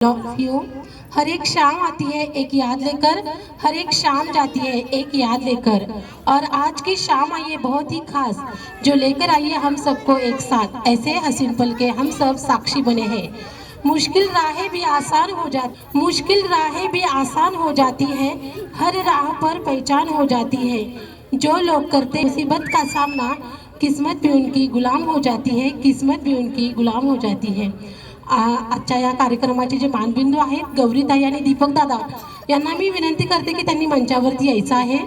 लव you. हर एक शाम आती है एक याद लेकर, हर एक शाम जाती है एक याद लेकर, और आज की शाम आई है बहुत ही खास, जो लेकर आई है हम सबको एक साथ। ऐसे हसीन पल के हम सब साक्षी बने हैं। मुश्किल राहें भी आसान हो जाती है, हर राह पर पहचान हो जाती है। जो लोग करते मुसीबत का सामना, किस्मत भी उनकी गुलाम हो जाती है, किस्मत भी उनकी गुलाम हो जाती है। आजच्या या कार्यक्रमाचे जे मानबिंदू आहेत गौरीताई आणि दीपक दादा यांना मी विनंती करते की त्यांनी मंचावरती यायचं आहे।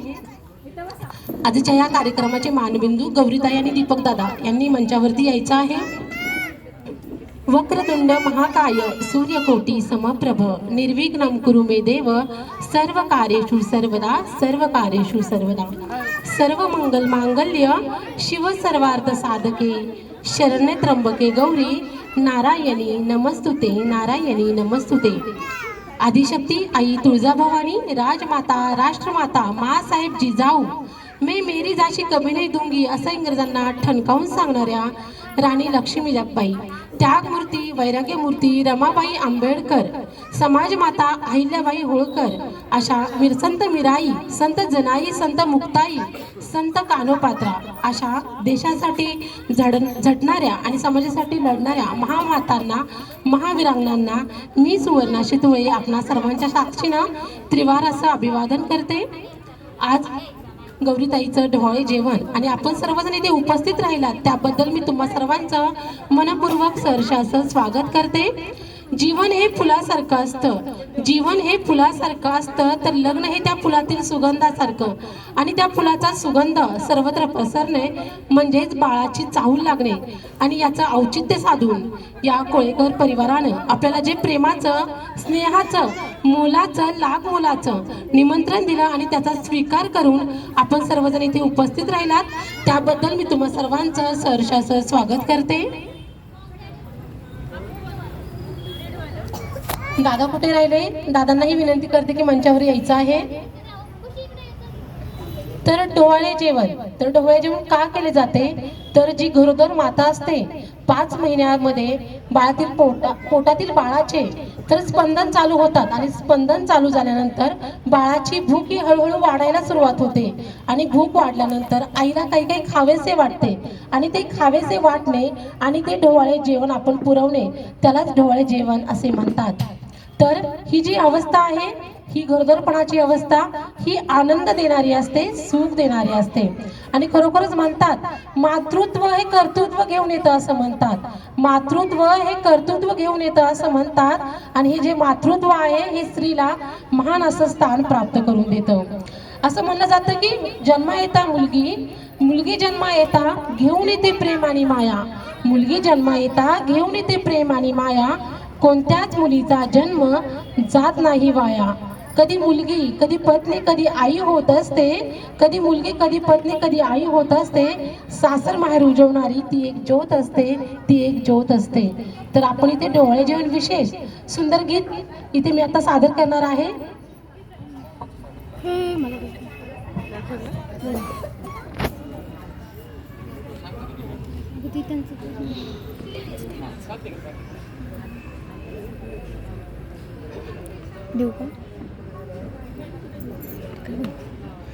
आजच्या या कार्यक्रमाचे मानबिंदू गौरीताई आणि दीपक दादा यांनी मंचावरती यायचं आहे। वक्रतुंड महाकाय सूर्यकोटी समप्रभ निर्विघ्नं कुरु मे देव सर्व कार्येषु सर्वदा सर्व मंगल मांगल्य शिव सर्वार्थ साधके शरण्ये त्र्यंबके गौरी नारायणी नमस्तुते। आदिशक्ती आई तुळजाभवानी, राजमाता राष्ट्रमाता माँसाहेब जिजाऊ मैं मेरी जाशी कमी नहीं दूंगी असं इंग्रजांना ठणकावून सांगणाऱ्या राणी लक्ष्मीबाई, त्यागमूर्ती वैराग्यमूर्ती रमाबाई आंबेडकर, समाजमाता अहिल्याबाई होळकर अशा संत मीराई, संत जनाई, संत मुक्ताई, संत कानोपात्रा अशा देशासाठी झटणाऱ्या आणि समाजासाठी लढणाऱ्या महामातांना, महावीरांगणांना मी सुवर्णा शितोळे आपणा सर्वांच्या साक्षीनं त्रिवार असं अभिवादन करते। आज गौरीताईचं ढोळे जेवण आणि आपण सर्वजण इथे उपस्थित राहिलात त्याबद्दल मी तुम्हा सर्वांचं मनपूर्वक सहर्ष स्वागत करते। जीवन हे फुलासारखं असतं, तर लग्न हे त्या फुलातील सुगंधासारखं, आणि त्या फुलाचा सुगंध सर्वत्र पसरणे म्हणजेच बाळाची चाहूल लागणे। आणि याचं औचित्य साधून या कोळेकर परिवारानं आपल्याला जे प्रेमाचं, स्नेहाचं, मोलाचं निमंत्रण दिलं आणि त्याचा स्वीकार करून आपण सर्वजण इथे उपस्थित राहिलात त्याबद्दल मी तुम्हा सर्वांचं सहर्ष स्वागत करते। दादा कुठे राहिले? दादांनाही विनंती करते की मंचावर यायचं आहे। तर ढोळे जेवण का केले जाते? तर जी गरोदर माता असते 5 महिन्यामध्ये पोटातील बाळाचे तर स्पंदन चालू होतात, आणि स्पंदन चालू झाल्यानंतर बाळाची भूक ही हळूहळू वाढायला सुरुवात होते, आणि भूक वाढल्यानंतर आईला काही खावेसे वाटते, आणि ते खावेसे वाटणे आणि ते ढोळे जेवण आपण पुरवणे त्यालाच ढोळे जेवण असे म्हणतात। तर ही जी अवस्था आहे ही गरोदरपणाची अवस्था ही आनंद देणारी असते, सुख देणारी असते, आणि खरोखरच म्हणतात मातृत्व हे कर्तृत्व घेऊन येतं असं म्हणतात। आणि हे जे मातृत्व आहे हे स्त्रीला महान असं स्थान प्राप्त करून देतं। असं म्हणलं जातं की मुलगी जन्मा येता घेऊन येते प्रेम आणि माया, मुलगी जन्मा येता घेऊन येते प्रेम आणि माया, कोणत्याच मुलीचा जन्म जात नाही वाया। कधी मुलगी कधी पत्नी कधी आई होत असते, कधी मुलगी कधी पत्नी कधी आई होत असते, सासर माहेर उजवणारी ती एक ज्योत असते। तर आपण इथे ढोळे जेवण विशेष सुंदर गीत इथे मी आता सादर करणार आहे। देऊ का?